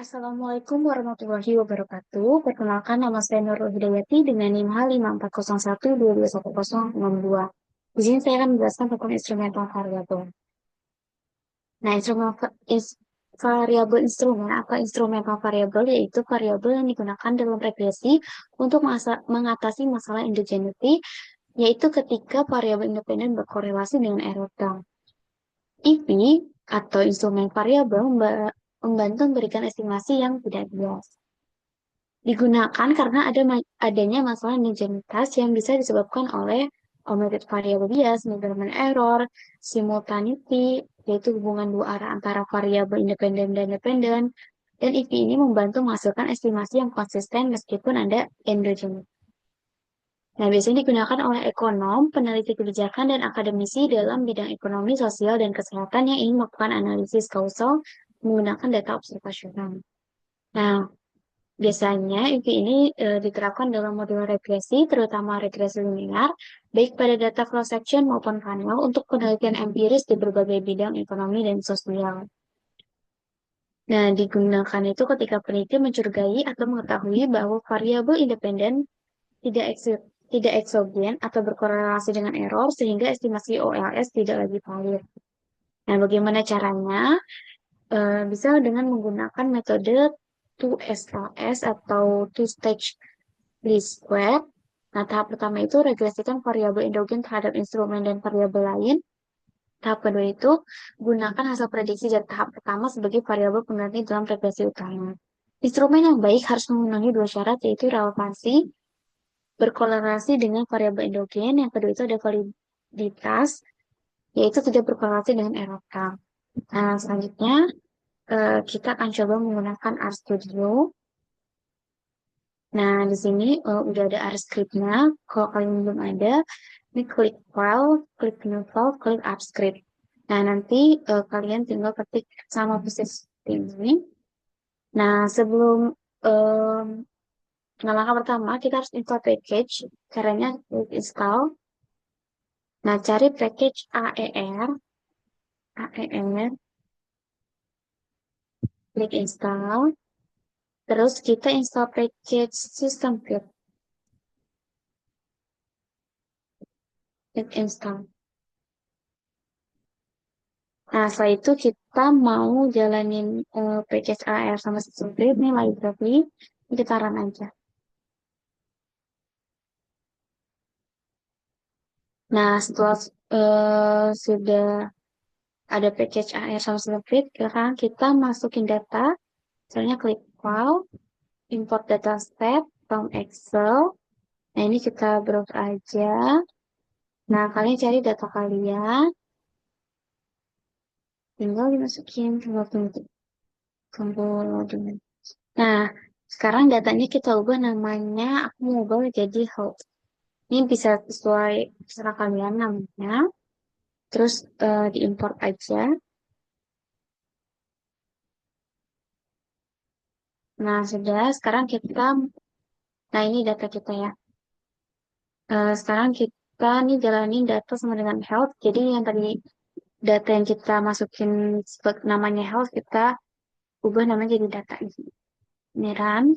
Assalamualaikum warahmatullahi wabarakatuh. Perkenalkan, nama saya Nurul Hidayati dengan NIM H540121062. Di sini saya akan menjelaskan tentang instrumental variabel. Nah, variabel instrumen atau instrumental variabel yaitu variabel yang digunakan dalam regresi untuk mengatasi masalah indigeneity, yaitu ketika variabel independen berkorelasi dengan error term. IP atau instrumen variabel membantu memberikan estimasi yang tidak bias. Digunakan karena adanya masalah nilaitas yang bisa disebabkan oleh omitted variable bias, Lieberman error, simultaneity, yaitu hubungan dua arah antara variabel independen dan dependen, dan IP ini membantu menghasilkan estimasi yang konsisten meskipun ada endogeneity. Nah, biasanya digunakan oleh ekonom, peneliti kebijakan, dan akademisi dalam bidang ekonomi, sosial, dan kesehatan yang ingin melakukan analisis kausal menggunakan data observasional. Nah, biasanya IP ini diterapkan dalam modul regresi, terutama regresi linear, baik pada data cross-section maupun panel untuk penelitian empiris di berbagai bidang ekonomi dan sosial. Nah, digunakan itu ketika peneliti mencurigai atau mengetahui bahwa variabel independen tidak tidak eksogen atau berkorelasi dengan error sehingga estimasi OLS tidak lagi valid. Nah, bagaimana caranya? Bisa dengan menggunakan metode 2SLS atau two-stage least square. Nah, tahap pertama itu regresikan variabel endogen terhadap instrumen dan variabel lain. Tahap kedua itu gunakan hasil prediksi dari tahap pertama sebagai variabel pengganti dalam regresi utama. Instrumen yang baik harus memenuhi dua syarat, yaitu relevansi berkorelasi dengan variabel endogen. Yang kedua itu ada validitas, yaitu tidak berkorelasi dengan error term. Nah, selanjutnya kita akan coba menggunakan RStudio. Nah, di sini udah ada RScript-nya. Kalau kalian belum ada, ini klik file, klik new file, klik RScript. Nah, nanti kalian tinggal ketik sama persis ini. Nah, sebelum langkah pertama, kita harus install package. Caranya klik install. Nah, cari package AER, klik install. Terus kita install package system kit, klik install. Nah, setelah itu kita mau jalanin package AR sama system kit nih library, kita run aja. Nah, setelah sudah ada package AR sama system kit, sekarang kita masukin data, misalnya klik file, import data step from Excel. Nah, ini kita browse aja. Nah, kalian cari data kalian, tinggal dimasukin, tunggu loading. Nah, sekarang datanya kita ubah namanya, aku mau ubah jadi host. Ini bisa sesuai terserah kalian namanya. Terus diimport aja. Nah, sudah. Sekarang kita, nah ini data kita ya. Sekarang kita nih jalanin data sama dengan health. Jadi yang tadi data yang kita masukin namanya health, kita ubah namanya jadi data ini run.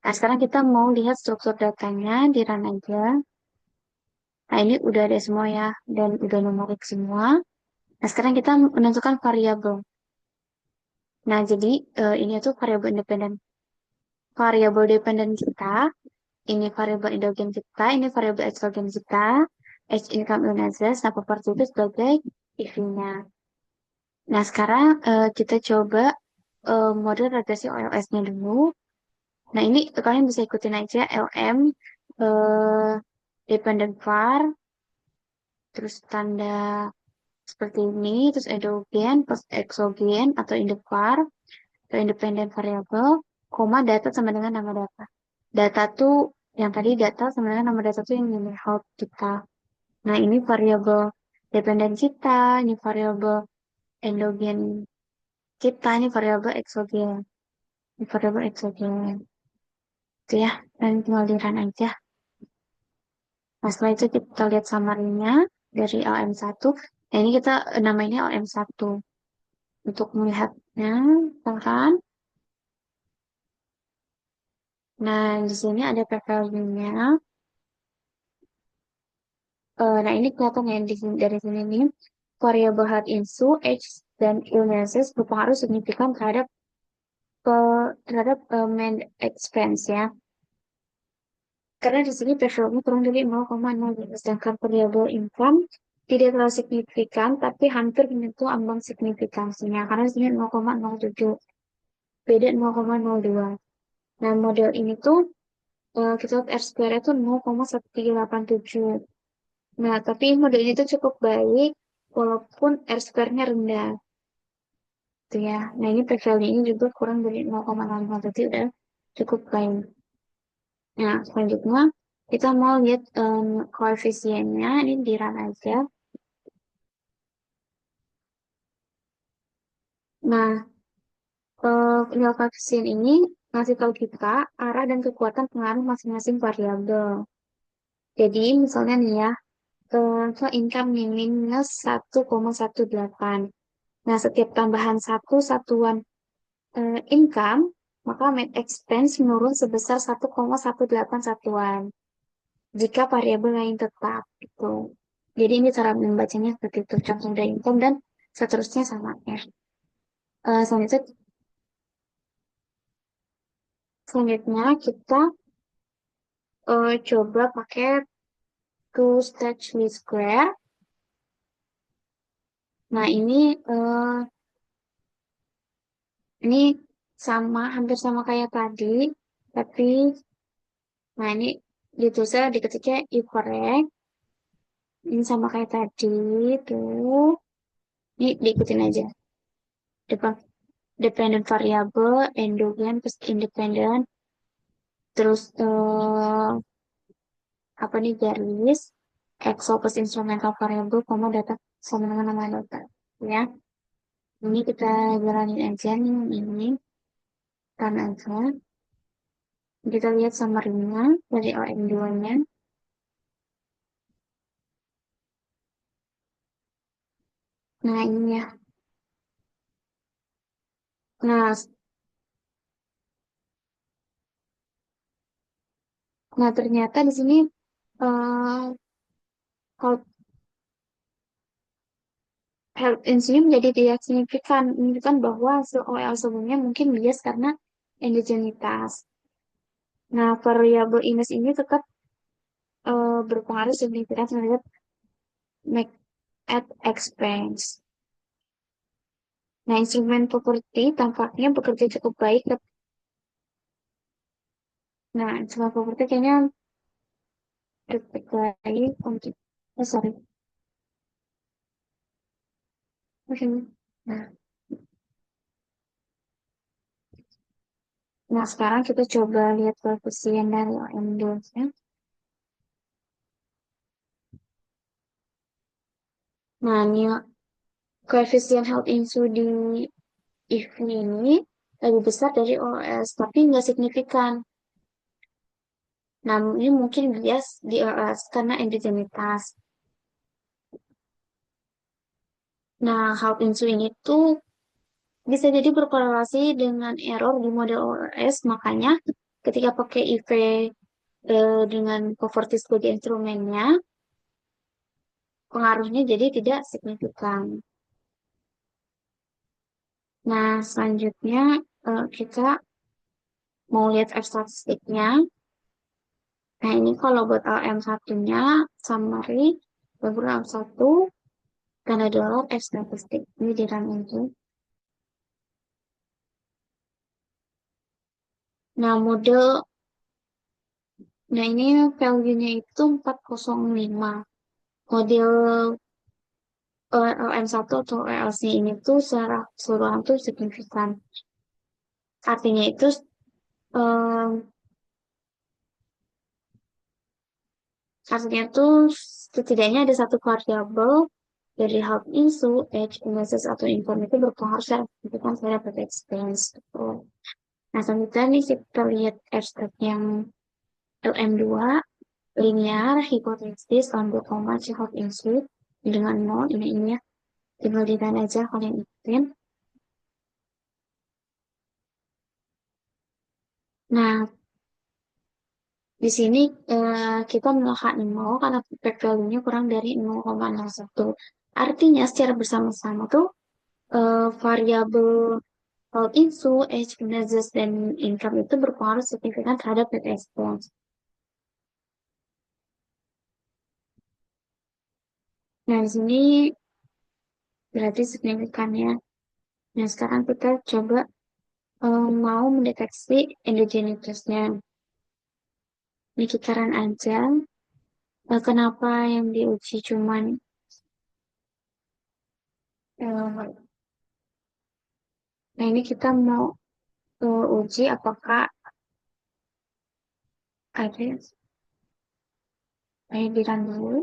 Nah, sekarang kita mau lihat struktur datanya, di run aja. Nah, ini udah ada semua ya, dan udah numerik semua. Nah, sekarang kita menentukan variabel. Nah, jadi ini tuh variabel independen. Variabel dependen kita, ini variabel endogen kita, ini variabel exogen kita, H income illnesses, nah properti itu sebagai IV-nya. Nah, sekarang kita coba model regresi OLS-nya dulu. Nah, ini kalian bisa ikutin aja LM, eh, dependent var, terus tanda seperti ini, terus endogen, plus exogen atau indepar, atau independent variable, koma data sama dengan nama data. Data tuh, yang tadi data sama dengan nama data tuh yang ini help kita. Nah, ini variabel dependent kita, ini variabel endogen kita, ini variabel exogen. Ini variabel exogen. Itu ya, dan tinggal di run aja. Nah, setelah itu kita lihat summary-nya dari LM1. Nah, ini kita namanya LM1. Untuk melihatnya, misalkan. Nah, di sini ada PVL-nya. Nah, ini kelihatan ya dari sini nih. Variable health issue, age, dan illnesses berpengaruh signifikan main expense ya. Karena di sini thresholdnya kurang dari 0,02, sedangkan variable income tidak terlalu signifikan, tapi hampir menyentuh ambang signifikansinya. Karena di sini 0,07, beda 0,02. Nah, model ini tuh kita lihat R square itu 0,1387. Nah, tapi model ini tuh cukup baik walaupun R square-nya rendah. Gitu ya. Nah, ini prevalnya ini juga kurang dari 0,05, jadi udah cukup baik. Nah, selanjutnya kita mau lihat koefisiennya, ini di run aja. Nah, nilai koefisien ini ngasih tahu kita arah dan kekuatan pengaruh masing-masing variabel. Jadi, misalnya nih ya, so income nih minus 1,18. Nah, setiap tambahan satu satuan income, maka net expense menurun sebesar 1,181 satuan. Jika variabel lain tetap, gitu. Jadi ini cara membacanya seperti itu. Contoh dari income dan seterusnya sama R. Selanjutnya, selanjutnya kita coba pakai two stage least square. Nah, ini sama, hampir sama kayak tadi, tapi, nah ini ditulisnya diketiknya incorrect. Ini sama kayak tadi, tuh. Ini diikutin aja. Depan dependent variable, endogen, plus independent, terus apa nih garis, Excel plus instrumental variable, koma data sama dengan nama data. Ya, ini kita jalanin aja nih ini, kan aja. Kita lihat summary-nya dari OM2-nya. Nah, ini ya. Nah, nah ternyata di sini eh kalau health insulin menjadi tidak signifikan, menunjukkan bahwa hasil OL sebelumnya mungkin bias karena endogenitas. Nah, variabel indeks ini tetap berpengaruh signifikan terhadap make at expense. Nah, instrumen properti tampaknya bekerja cukup baik. Nah, instrumen properti kayaknya cukup baik untuk, oh sorry, oke. Nah, nah, sekarang kita coba lihat koefisien dari OM2 ya. Nah, ini koefisien health insu di IFN ini lebih besar dari OS, tapi nggak signifikan. Nah, ini mungkin bias di OS karena endogenitas. Nah, health insu ini tuh bisa jadi berkorelasi dengan error di model OS, makanya ketika pakai IV dengan poverty sebagai instrumennya, pengaruhnya jadi tidak signifikan. Nah, selanjutnya kita mau lihat F statistiknya. Nah, ini kalau buat LM1-nya, summary, background 1, tanda dolar, F statistik. Ini di run itu. Nah, nah ini value-nya itu 405. Model LM1 atau LC ini tuh secara keseluruhan tuh signifikan. Artinya itu em, artinya tuh setidaknya ada satu variabel dari health issue, age, illnesses, atau income itu berpengaruh secara signifikan terhadap expense. Gitu. Nah, selanjutnya nih kita lihat abstract yang LM2, linear, hipotesis, lambda koma, Chekhov insuit, dengan nol, ini ya, tinggal ditanya aja kalian ikutin. Nah, Di sini kita melakukan nol karena feedback value-nya kurang dari 0,01. Artinya secara bersama-sama tuh variabel info, age, business, dan income itu berpengaruh signifikan terhadap net expense. Nah, di sini berarti signifikannya. Nah, sekarang kita coba mau mendeteksi endogenitasnya. Ini kitaran aja. Kenapa yang diuji cuman eh, nah ini kita mau uji apakah ada di dulu.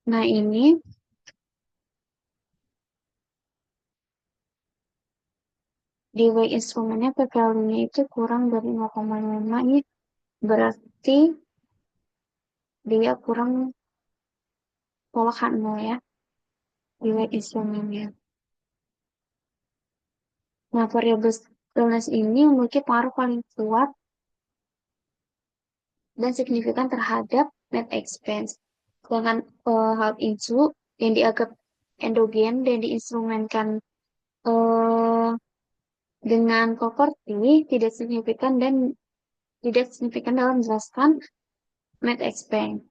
Nah ini di W instrumennya PKL-nya itu kurang dari 0,5. Ini berarti dia kurang polahan nol ya di W instrumennya. Nah variabel stillness ini memiliki pengaruh paling kuat dan signifikan terhadap net expense. Sedangkan hal itu yang dianggap endogen dan diinstrumenkan eh, dengan properti tidak signifikan dalam menjelaskan net expense.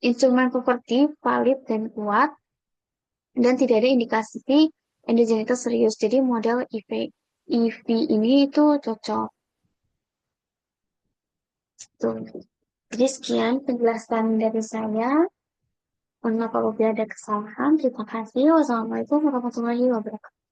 Instrumen properti valid dan kuat dan tidak ada indikasi endogenitas serius. Jadi model EV ini itu cocok. Tuh. Jadi sekian penjelasan dari saya. Mohon maaf apabila ada kesalahan. Terima kasih. Wassalamualaikum warahmatullahi wabarakatuh.